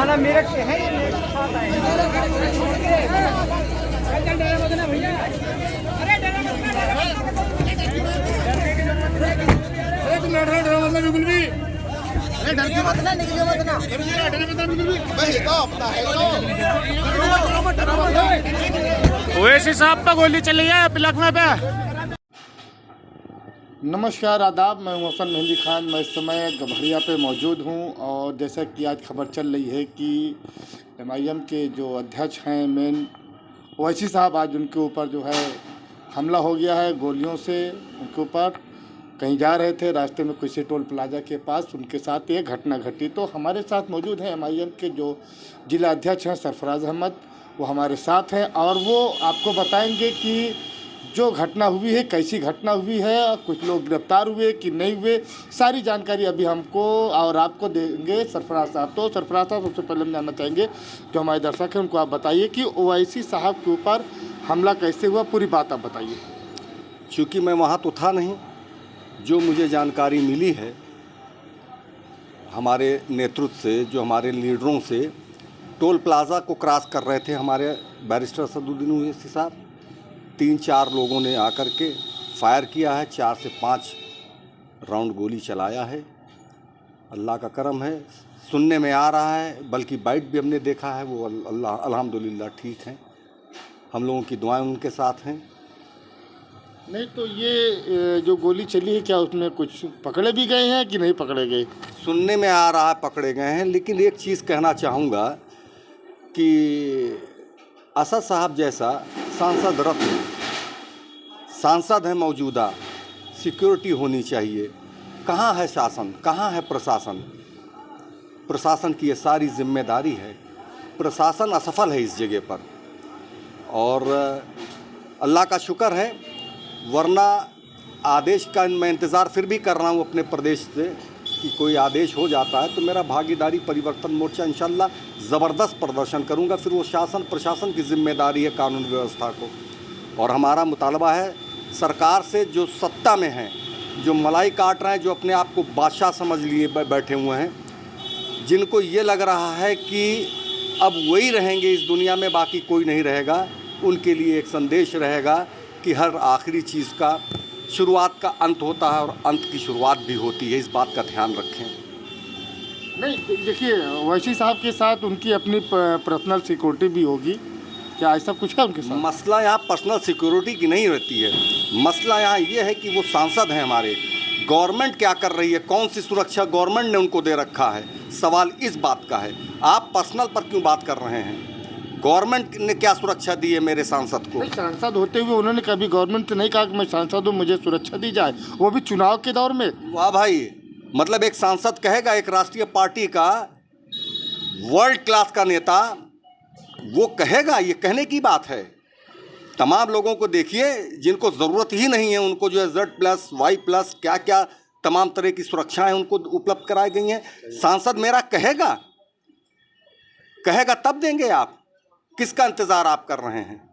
थाना मेरठ से है, ये मेरठ के साथ आए बिल्कुल भी डर के मत ना, निकलिए मत ना। ओवैसी साहब पर गोली चली है लखनऊ पे। नमस्कार आदाब, मैं मोहसन मेहंदी खान। मैं इस समय गम्हरिया पे मौजूद हूँ और जैसा कि आज खबर चल रही है कि MIM के जो अध्यक्ष हैं मेन ओवैसी साहब, आज उनके ऊपर जो है हमला हो गया है गोलियों से। उनके ऊपर कहीं जा रहे थे, रास्ते में किसी टोल प्लाजा के पास उनके साथ ये घटना घटी। तो हमारे साथ मौजूद हैं MIM के जो जिला अध्यक्ष हैं सरफराज अहमद, वो हमारे साथ हैं और वो आपको बताएंगे कि जो घटना हुई है कैसी घटना हुई है, कुछ लोग गिरफ्तार हुए कि नहीं हुए, सारी जानकारी अभी हमको और आपको देंगे सरफराज साहब। तो सरफराज साहब, सबसे पहले हम जानना चाहेंगे जो हमारे दर्शक हैं उनको आप बताइए कि ओवैसी साहब के ऊपर हमला कैसे हुआ, पूरी बात आप बताइए। चूँकि मैं वहाँ तो था नहीं, जो मुझे जानकारी मिली है हमारे नेतृत्व से, जो हमारे लीडरों से, टोल प्लाज़ा को क्रॉस कर रहे थे हमारे बैरिस्टर असदुद्दीन ओवैसी साहब। 3-4 लोगों ने आकर के फायर किया है, 4 से 5 राउंड गोली चलाया है। अल्लाह का करम है, सुनने में आ रहा है, बल्कि बाइट भी हमने देखा है, वो अल्लाह अल्हम्दुलिल्लाह ठीक हैं। हम लोगों की दुआएं उनके साथ हैं। नहीं तो ये जो गोली चली है, क्या उसमें कुछ पकड़े भी गए हैं कि नहीं पकड़े गए? सुनने में आ रहा है पकड़े गए हैं, लेकिन एक चीज़ कहना चाहूँगा कि असद साहब जैसा सांसद रत्न सांसद है मौजूदा, सिक्योरिटी होनी चाहिए। कहाँ है शासन, कहाँ है प्रशासन? प्रशासन की ये सारी जिम्मेदारी है। प्रशासन असफल है इस जगह पर, और अल्लाह का शुक्र है, वरना आदेश का मैं इंतज़ार फिर भी कर रहा हूँ अपने प्रदेश से कि कोई आदेश हो जाता है तो मेरा भागीदारी परिवर्तन मोर्चा इंशाल्लाह ज़बरदस्त प्रदर्शन करूँगा। फिर वो शासन प्रशासन की जिम्मेदारी है कानून व्यवस्था को। और हमारा मुतालबा है सरकार से, जो सत्ता में हैं, जो मलाई काट रहे हैं, जो अपने आप को बादशाह समझ लिए बैठे हुए हैं, जिनको ये लग रहा है कि अब वही रहेंगे इस दुनिया में, बाकी कोई नहीं रहेगा, उनके लिए एक संदेश रहेगा कि हर आखिरी चीज़ का शुरुआत का अंत होता है और अंत की शुरुआत भी होती है। इस बात का ध्यान रखें। नहीं देखिए, ओवैसी साहब के साथ उनकी अपनी पर्सनल सिक्योरिटी भी होगी, क्या ऐसा कुछ है उनके साथ? मसला यहाँ पर्सनल सिक्योरिटी की नहीं रहती है, मसला यहाँ ये है कि वो सांसद हैं हमारे। गवर्नमेंट क्या कर रही है, कौन सी सुरक्षा गवर्नमेंट ने उनको दे रखा है, सवाल इस बात का है। आप पर्सनल पर क्यों बात कर रहे हैं? गवर्नमेंट ने क्या सुरक्षा दी है मेरे सांसद को? सांसद होते हुए उन्होंने कभी गवर्नमेंट से नहीं कहा कि मैं सांसद हूँ, मुझे सुरक्षा दी जाए, वो भी चुनाव के दौर में। वाह भाई, मतलब एक सांसद कहेगा, एक राष्ट्रीय पार्टी का वर्ल्ड क्लास का नेता वो कहेगा, ये कहने की बात है। तमाम लोगों को देखिए जिनको ज़रूरत ही नहीं है, उनको जो है Z+ Y+ क्या क्या तमाम तरह की सुरक्षाएं उनको उपलब्ध कराई गई हैं। सांसद मेरा कहेगा तब देंगे आप। किसका इंतज़ार आप कर रहे हैं?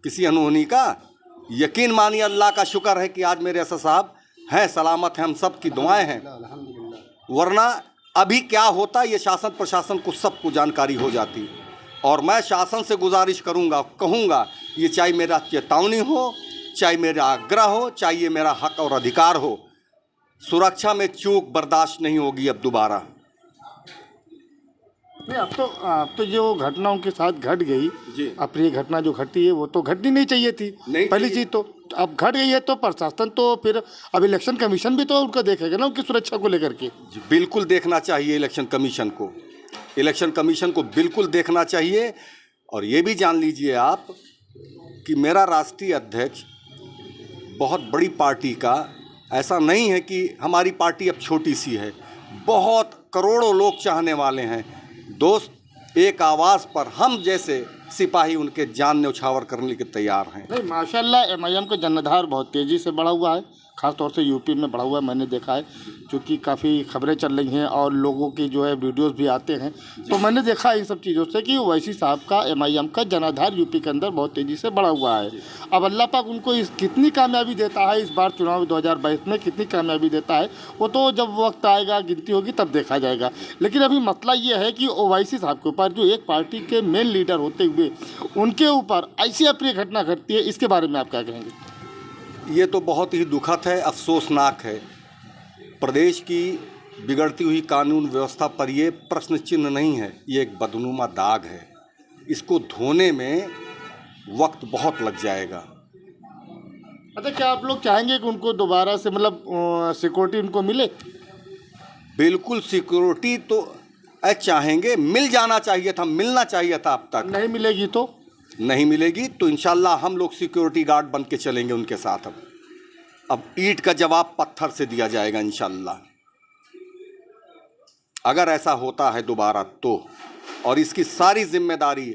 किसी अनहोनी का? यकीन मानिए, अल्लाह का शुक्र है कि आज मेरे असद साहब हैं, सलामत हैं, हम सब की दुआएं हैं। वरना अभी क्या होता, ये शासन प्रशासन को सबको जानकारी हो जाती। और मैं शासन से गुजारिश करूंगा, कहूंगा, ये चाहे मेरा चेतावनी हो, चाहे मेरा आग्रह हो, चाहे ये मेरा हक और अधिकार हो, सुरक्षा में चूक बर्दाश्त नहीं होगी अब दोबारा। नहीं, अब तो जो घटना उनके साथ घट गई जी, अब ये घटना जो घटी है वो तो घटनी नहीं चाहिए थी। पहली चीज़ तो अब घट गई है, तो प्रशासन तो फिर अब इलेक्शन कमीशन भी तो उनको देखेगा ना, उनकी सुरक्षा को लेकर के। बिल्कुल देखना चाहिए इलेक्शन कमीशन को, इलेक्शन कमीशन को बिल्कुल देखना चाहिए। और ये भी जान लीजिए आप कि मेरा राष्ट्रीय अध्यक्ष बहुत बड़ी पार्टी का, ऐसा नहीं है कि हमारी पार्टी अब छोटी सी है, बहुत करोड़ों लोग चाहने वाले हैं। दोस्त, एक आवाज़ पर हम जैसे सिपाही उनके जान न्यौछावर करने के तैयार हैं। नहीं, माशाल्लाह MIM का जनाधार बहुत तेज़ी से बढ़ा हुआ है। ख़ास तौर से यूपी में बढ़ा हुआ है, मैंने देखा है, क्योंकि काफ़ी खबरें चल रही हैं और लोगों की जो है वीडियोस भी आते हैं। तो मैंने देखा इन सब चीज़ों से कि ओवैसी साहब का MIM का जनाधार यूपी के अंदर बहुत तेज़ी से बढ़ा हुआ है। अब अल्लाह पाक उनको कितनी कामयाबी देता है इस बार चुनाव 2022 में, कितनी कामयाबी देता है वो तो जब वक्त आएगा, गिनती होगी तब देखा जाएगा। लेकिन अभी मसला ये है कि ओवैसी साहब के ऊपर, जो एक पार्टी के मेन लीडर होते हुए, उनके ऊपर ऐसी अप्रिय घटना घटती है, इसके बारे में आप क्या कहेंगे? ये तो बहुत ही दुखद है, अफसोसनाक है। प्रदेश की बिगड़ती हुई कानून व्यवस्था पर ये प्रश्न चिन्ह नहीं है, ये एक बदनुमा दाग है। इसको धोने में वक्त बहुत लग जाएगा। अच्छा, क्या आप लोग चाहेंगे कि उनको दोबारा से मतलब सिक्योरिटी उनको मिले? बिल्कुल, सिक्योरिटी तो चाहेंगे, मिल जाना चाहिए था, मिलना चाहिए था। अब तक नहीं मिलेगी तो नहीं मिलेगी तो इंशाल्लाह हम लोग सिक्योरिटी गार्ड बन के चलेंगे उनके साथ। अब ईंट का जवाब पत्थर से दिया जाएगा इंशाल्लाह, अगर ऐसा होता है दोबारा तो। और इसकी सारी जिम्मेदारी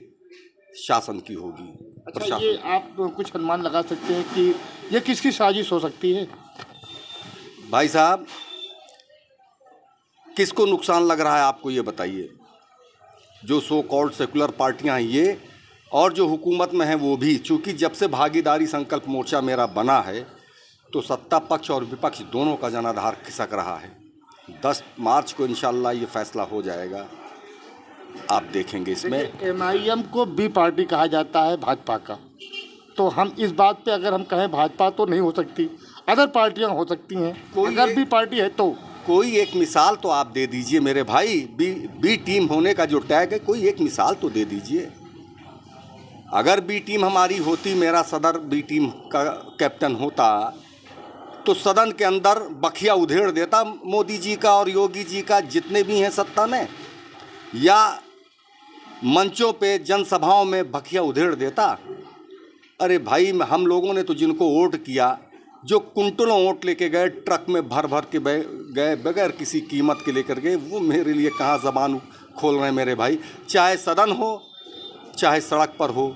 शासन की होगी। अच्छा, ये आप कुछ अनुमान लगा सकते हैं कि ये किसकी साजिश हो सकती है? भाई साहब, किसको नुकसान लग रहा है आपको ये बताइए। जो सो कॉल्ड सेकुलर पार्टियां हैं ये, और जो हुकूमत में हैं वो भी, चूँकि जब से भागीदारी संकल्प मोर्चा मेरा बना है तो सत्ता पक्ष और विपक्ष दोनों का जनाधार खिसक रहा है। 10 मार्च को इंशाल्लाह ये फैसला हो जाएगा, आप देखेंगे। इसमें MIM को बी पार्टी कहा जाता है भाजपा का, तो हम इस बात पे अगर हम कहें भाजपा तो नहीं हो सकती, अदर पार्टियां हो सकती हैं, अगर बी पार्टी है तो। कोई एक मिसाल तो आप दे दीजिए मेरे भाई, बी टीम होने का जो टैग है, कोई एक मिसाल तो दे दीजिए। अगर बी टीम हमारी होती, मेरा सदर बी टीम का कैप्टन होता, तो सदन के अंदर बखिया उधेड़ देता मोदी जी का और योगी जी का, जितने भी हैं सत्ता में, या मंचों पे जनसभाओं में बखिया उधेड़ देता। अरे भाई, हम लोगों ने तो जिनको वोट किया, जो कुंटलों वोट लेके गए, ट्रक में भर भर के गए बगैर किसी कीमत के लेकर गए, वो मेरे लिए कहाँ ज़बान खोल रहे हैं मेरे भाई। चाहे सदन हो चाहे सड़क पर हो,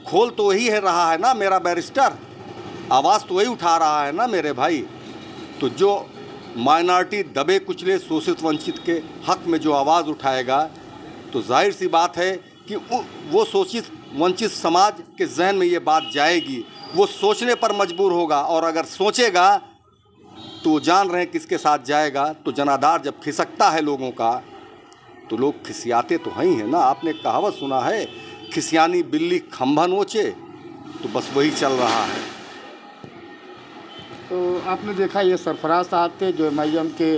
खोल तो वही है रहा है ना मेरा बैरिस्टर, आवाज़ तो वही उठा रहा है ना मेरे भाई। तो जो माइनॉरिटी, दबे कुचले, शोषित वंचित के हक में जो आवाज़ उठाएगा, तो जाहिर सी बात है कि वो शोषित वंचित समाज के जहन में ये बात जाएगी, वो सोचने पर मजबूर होगा। और अगर सोचेगा तो वो जान रहे हैं किसके साथ जाएगा। तो जनाधार जब खिसकता है लोगों का, तो लोग खिसियाते तो हैं ही है ना। आपने कहावत सुना है, खिसियानी बिल्ली खंभा नोचे, तो बस वही चल रहा है। तो आपने देखा, ये सरफराज साहब थे जो MIM के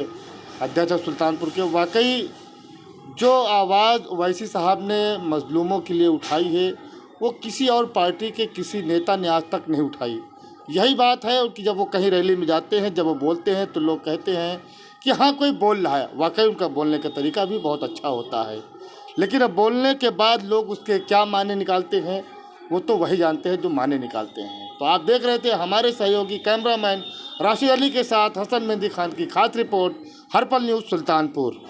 अध्यक्ष सुल्तानपुर के। वाकई जो आवाज़ ओवैसी साहब ने मजलूमों के लिए उठाई है, वो किसी और पार्टी के किसी नेता ने आज तक नहीं उठाई। यही बात है कि जब वो कहीं रैली में जाते हैं, जब वो बोलते हैं, तो लोग कहते हैं कि हाँ, कोई बोल रहा है। वाकई उनका बोलने का तरीका भी बहुत अच्छा होता है, लेकिन अब बोलने के बाद लोग उसके क्या माने निकालते हैं, वो तो वही जानते हैं जो माने निकालते हैं। तो आप देख रहे थे हमारे सहयोगी कैमरामैन राशिद अली के साथ हसन मेहंदी खान की खास रिपोर्ट, हर्पल न्यूज़ सुल्तानपुर।